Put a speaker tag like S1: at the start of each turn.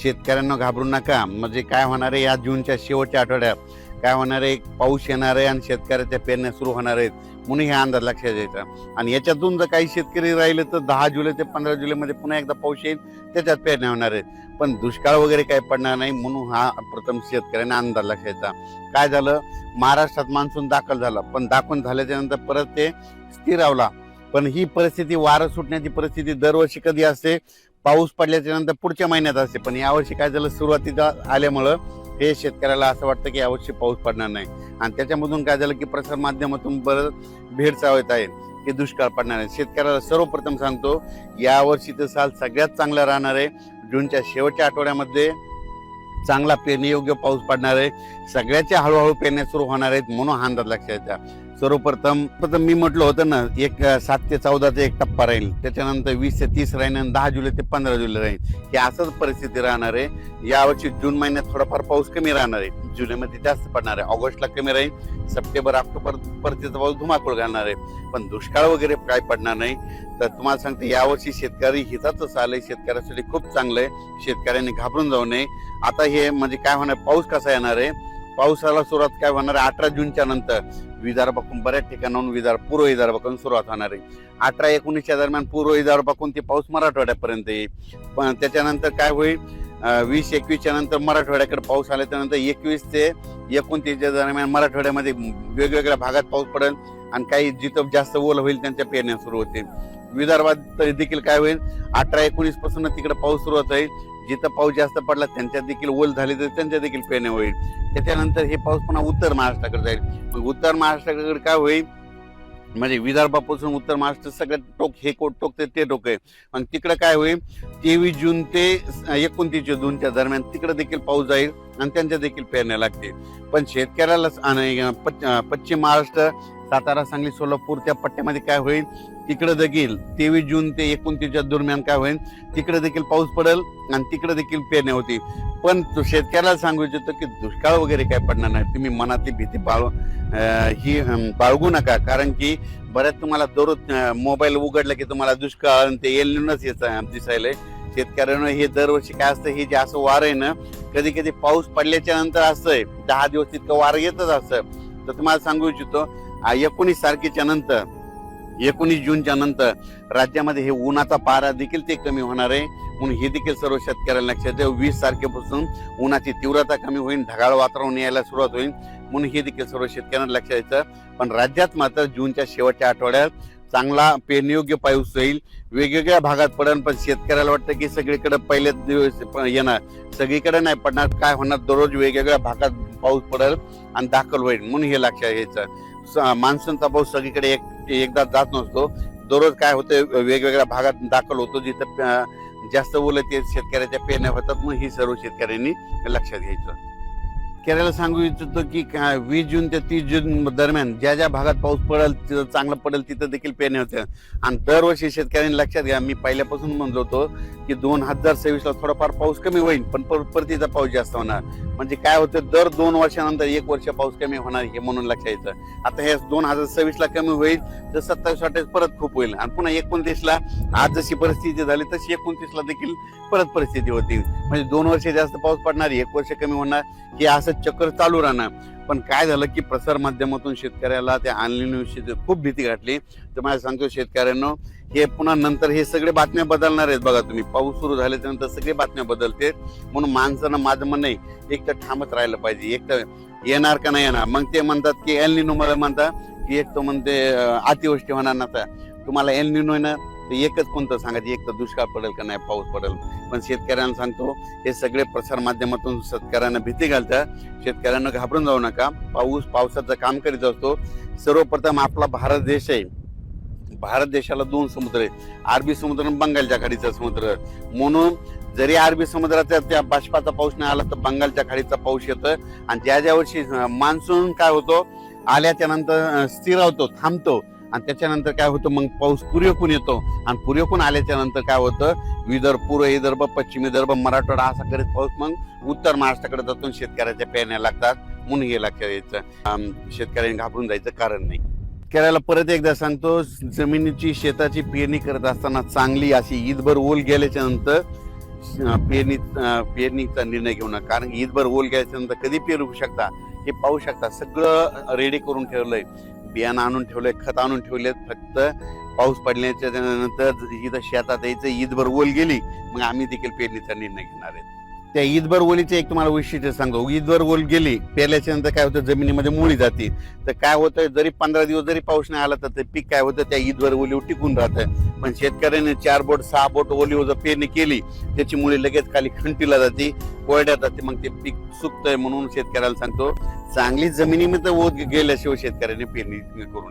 S1: शेतकऱ्यांना घाबरू नका. म्हणजे काय होणार आहे या जूनच्या शेवटच्या आठवड्यात, काय होणार आहे, पाऊस येणार आहे आणि शेतकऱ्याच्या पेरण्या सुरू होणार आहेत म्हणून हे अंदाज लक्षात द्यायचा. आणि याच्यातून जर काही शेतकरी राहिले तर 10 जुलै ते 15 जुलैमध्ये पुन्हा एकदा पाऊस येईल, त्याच्यात पेरण्या होणार आहेत. पण दुष्काळ वगैरे काही पडणार नाही म्हणून हा प्रथम शेतकऱ्यांना अंदाज लक्षायचा. काय झालं, महाराष्ट्रात मान्सून दाखल झाला, पण दाखल झाल्याच्या नंतर परत ते स्थिरावला. पण ही परिस्थिती, वारं सुटण्याची परिस्थिती दरवर्षी कधी असते, पाऊस पडल्याच्या नंतर पुढच्या महिन्यात असते. पण यावर्षी काय झालं, सुरुवातीला आल्यामुळं हे शेतकऱ्याला असं वाटतं की यावर्षी पाऊस पडणार नाही. आणि त्याच्यामधून काय झालं की प्रसार माध्यमातून बरं भेडसावत आहे की दुष्काळ पडणार आहे. शेतकऱ्याला सर्वप्रथम सांगतो, यावर्षीचं साल सगळ्यात चांगलं राहणार आहे. जूनच्या शेवटच्या आठवड्यामध्ये चांगला पेरणीयोग्य पाऊस पडणार आहे. सगळ्याच्या हळूहळू पेरण्या सुरू होणार आहेत म्हणून हा अंदाज लक्षात द्या. सर्वप्रथम मी म्हटलं होतं ना, 7 ते 14चा एक टप्पा राहील, त्याच्यानंतर 20 ते 30 राहील आणि 10 जुलै ते 15 जुलै राहील. ही असंच परिस्थिती राहणार आहे. यावर्षी जून महिन्यात थोडाफार पाऊस कमी राहणार आहे, जुलैमध्ये जास्त पडणार आहे, ऑगस्टला कमी राहील, सप्टेंबर ऑक्टोबर परतीचा पाऊस धुमाकूळ घालणार आहे. पण दुष्काळ वगैरे काय पडणार नाही. तर तुम्हाला सांगते, यावर्षी शेतकरी हिताचं साल आहे, शेतकऱ्यासाठी खूप चांगलं आहे. शेतकऱ्यांनी घाबरून जाऊ नये. आता हे म्हणजे काय होणार, पाऊस कसा येणार आहे, पावसाला सुरुवात काय होणार आहे, 18 जूनच्या नंतर विदर्भाकडून बऱ्याच ठिकाणाहून पूर्व विदर्भाकडून सुरुवात होणार आहे. 18-19च्या दरम्यान पूर्व विदर्भाकडून ते पाऊस मराठवाड्यापर्यंत येईल. पण त्याच्यानंतर काय होईल, 20-21च्या नंतर मराठवाड्याकडे पाऊस आल्याच्या नंतर 21 ते 29च्या दरम्यान मराठवाड्यामध्ये वेगवेगळ्या भागात पाऊस पडेल आणि काही जिथं जास्त ओल होईल त्यांच्या पेरण्या सुरू होतील. विदर्भात देखील काय होईल, 18-19 पासून तिकडे पाऊस सुरुवात होईल. जिथं पाऊस जास्त पडला त्यांच्यात देखील ओल झाली तर त्यांच्या देखील पेरण्या होईल. त्याच्यानंतर हे पाऊस पुन्हा उत्तर महाराष्ट्राकडे जाईल. मग उत्तर महाराष्ट्राकडे काय होईल, म्हणजे विदर्भापासून उत्तर महाराष्ट्र सगळ्यात टोक, हे टोक ते टोक आहे. मग तिकडे काय होईल, 23 जून ते 29 जूनच्या दरम्यान तिकडे देखील पाऊस जाईल आणि त्यांच्या देखील पेरण्या लागतील. पण शेतकऱ्याला पश्चिम महाराष्ट्र, सातारा, सांगली, सोलापूर त्या पट्ट्यामध्ये काय होईल, तिकडे देखील 23 जून ते 29च्या दरम्यान काय होईल, तिकडे देखील पाऊस पडेल आणि तिकडे देखील पेरण्या होतील. पण शेतकऱ्याला सांगू इच्छितो की दुष्काळ वगैरे काय पडणार नाही. तुम्ही मनातली भीती बाळगू नका. कारण की बऱ्याच तुम्हाला दररोज मोबाईल उघडला की तुम्हाला दुष्काळ आणि ते एल निनोच दिसायलंय. शेतकऱ्यांना हे दरवर्षी काय असतं, हे जे असं वारं आहे ना, कधी कधी पाऊस पडल्याच्या नंतर असतंय 10 दिवस तितकं वारं येतच असतं. तर तुम्हाला सांगू इच्छितो, 19 तारखेच्या नंतर, 19 जूनच्या नंतर राज्यामध्ये हे उन्हाचा पारा देखील ते कमी होणार आहे. म्हणून हे देखील सर्व शेतकऱ्यांना लक्षात द्या. 20 तारखेपासून उन्हाची तीव्रता कमी होईल, ढगाळ वातावरण यायला सुरुवात होईल. म्हणून हे देखील सर्व शेतकऱ्यांना लक्षात द्यायचं. पण राज्यात मात्र जूनच्या शेवटच्या आठवड्यात चांगला पेरणीयोग्य पाऊस होईल, वेगवेगळ्या भागात पडेल. पण शेतकऱ्याला वाटतं की सगळीकडे पहिलेच दिवस येणार, सगळीकडे नाही पडणार. काय होणार, दररोज वेगवेगळ्या भागात पाऊस पडेल आणि दाखल होईल. म्हणून हे लक्षात घ्यायचं. मान्सूनचा पाऊस सगळीकडे एकदा जात नसतो. दररोज काय होतं, वेगवेगळ्या भागात दाखल होतो. जिथं जास्त ओलं ते शेतकऱ्याच्या पेरण्या होतात. मग ही सर्व शेतकऱ्यांनी लक्षात घ्यायचं. शेतकऱ्याला सांगू इच्छितो की 20 जून ते 30 जून दरम्यान ज्या ज्या भागात पाऊस पडेल, तिथं चांगलं पडेल, तिथं देखील पेरण्या होत्या. आणि दरवर्षी शेतकऱ्यांनी लक्षात घ्या, मी पहिल्यापासून म्हणलो होतो की 2026ला थोडाफार पाऊस कमी होईल, पण परतीचा पाऊस जास्त होणार. म्हणजे काय होतं, दर 2 वर्षानंतर 1 वर्ष पाऊस कमी होणार, हे म्हणून लक्षात यायचं. आता हे 2026ला कमी होईल तर 27-28 परत खूप होईल आणि पुन्हा 29ला आज जशी परिस्थिती झाली तशी 29ला देखील परत परिस्थिती होती. म्हणजे 2 वर्ष जास्त पाऊस पडणार, 1 वर्ष कमी होणार, हे असं चक्र चालू राहणार. पण काय झालं की प्रसार माध्यमातून शेतकऱ्याला त्या ऑनलाईन खूप भीती घातली. तर मला सांगतो शेतकऱ्यांना, हे पुन्हा नंतर हे सगळे बातम्या बदलणार आहेत. बघा तुम्ही, पाऊस सुरू झाल्याच्या नंतर सगळे बातम्या बदलते. म्हणून माणसानं, माझं म्हणणं नाही, एक तर ठामच राहिलं पाहिजे. एक तर येणार का नाही येणार. मग ते म्हणतात की एल निनो, मला म्हणतात की एक तर म्हणते अतिवृष्टी होणार नसता. तुम्हाला एल निनो आहे ना, तर एकच कोणतं सांगायचं, एक तर दुष्काळ पडेल का नाही पाऊस पडेल. पण शेतकऱ्यांना सांगतो, हे सगळे प्रसार माध्यमातून शेतकऱ्यांना भीती घालतात. शेतकऱ्यांना घाबरून जाऊ नका. पाऊस पावसाचं काम करीत असतो. सर्वप्रथम आपला भारत देश आहे. भारत देशाला 2 समुद्र आहेत, अरबी समुद्र आणि बंगालच्या खाडीचा समुद्र. म्हणून जरी अरबी समुद्राचा त्या बाष्पाचा पाऊस नाही आला तर बंगालच्या खाडीचा पाऊस येतो. आणि ज्या वर्षी मान्सून काय होतो, आल्याच्या नंतर स्थिरावतो, थांबतो आणि त्याच्यानंतर काय होतं, मग पाऊस पुरेपूर येतो. आणि पुरेपूर आल्याच्या नंतर काय होतं, पूर्व विदर्भ, पश्चिम विदर्भ, मराठवाडा असा करत पाऊस मग उत्तर महाराष्ट्राकडे जातो. शेतकऱ्याच्या पेरण्या लागतात. म्हणून हे लक्षात यायचं. शेतकऱ्यांनी घाबरून जायचं कारण नाही. शेतकऱ्याला परत एकदा सांगतो, जमिनीची, शेताची पेरणी करत असताना चांगली अशी ईदभर ओल गेल्याच्या नंतर पेरणीचा निर्णय घेऊ नका, कारण ईदभर ओल घ्यायच्या नंतर कधी पेरू शकता हे पाहू शकता. सगळं रेडी करून ठेवलंय, बियाणं आणून ठेवलंय, खत आणून ठेवलेत. फक्त पाऊस पडल्याच्या नंतर इथं शेतात यायचं, ईदभर ओल गेली मग आम्ही देखील पेरणीचा निर्णय घेणार आहेत. त्या ईदभर ओलीचे एक तुम्हाला वैशिष्ट्य सांगतो. ईदभर ओल गेली पेरल्याच्या नंतर काय होतं, जमिनीमध्ये मुळी जाते. तर काय होतं, जरी 15 दिवस जरी पाऊस नाही आला तर ते पीक काय होतं, त्या ईदभर ओलीवर टिकून राहतं. पण शेतकऱ्याने 4 बोट 6 बोट ओलीवर जर पेरणी केली त्याची मुळी लगेच खाली खंटीला जाते, कोरड्यात जाते, मग ते पीक सुकतंय. म्हणून शेतकऱ्याला सांगतो, चांगली जमिनीमध्ये ओत गेल्याशिवाय शेतकऱ्याने पेरणी करून